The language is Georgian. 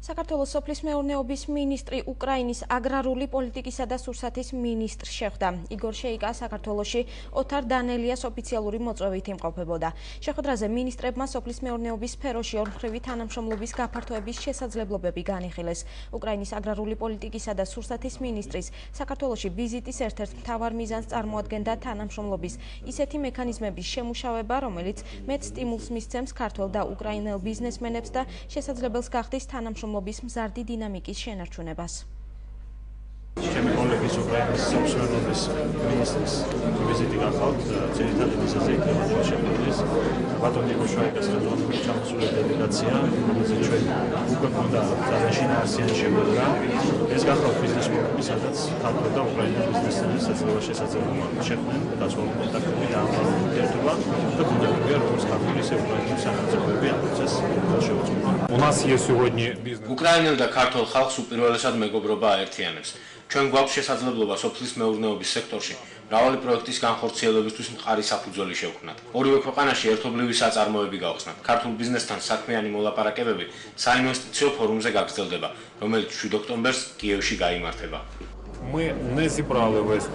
საქართველოს სოფლის მეურნეობის მინისტრი უკრაინის აგრარული პოლიტიკისა და სურსათის მინისტრს შეხვდა. იგორ შეიკა საქართველოში ოთარ დანელიას ოფიციალური მოწვევით იმყოფებოდა. შეხვედრაზე მინისტრებმა სოფლის მეურნეობის სფეროში ორმხრივი თანამშრომლობის გაფართოების შესაძლებლობები განიხილეს. უკრაინის აგრარული პოლიტიკისა და სურსათის მინისტრის საქართველოში ვიზიტის ერთ-ერთ მთავარ მიზანს წარმოადგენდა თანამშრომლობის ისეთი მექანიზმების შემუშავება, რომელიც მეტ სტიმულს მისცემს ქართველ და უკრაინელ ბიზნესმენებს და შესაძლებელს გახდის თანამშრომლობის მზარდი დინამიკის შენარჩუნებას. ჩემი კოლეგის უკრაინის სოფლის მეურნეობის მინისტრის ვიზიტი გახლავთ, ძირითადი მიზეზი იქნება შეხვედრის ბატონ იგორ შოიკას ხელმძღვანელობით ჩამოსული დელეგაცია, რომელზეც ჩვენ უკვე გვქონდა შინაარსიანი შეხვედრა. ეს გახლავთ ბიზნეს ფორუმი, სადაც ქართველ და უკრაინელ ბიზნესმენებს ეძლევა შესაძლებლობა შეხვდნენ დაცული კონტაქტები და ამბავი ურთიერთობა და ბუნებრივია, როგორც ქართული, ისე უკრაინული სახელმწიფოები ამ პროცესს შეუწყობენ. У нас есть сегодня бизнес. უკრაინელ და ქართულ ხალხს უპირველესად მეგობრობა აერთიანებს. ჩვენ გვაქვს შესაძლებლობა სოფლის მეურნეობის სექტორში მრავალი პროექტის განხორციელებისთვის მყარი საფუძველი შევქმნათ. ორივე ქვეყანაში ერთობლივი საწარმოები გავხსნათ. ქართულ ბიზნესთან საქმიანი მოლაპარაკებები საინვესტიციო ფორუმზე გაგრძელდება, რომელიც 7 ოქტომბერს კიევში გაიმართება. Мы не зібрали весь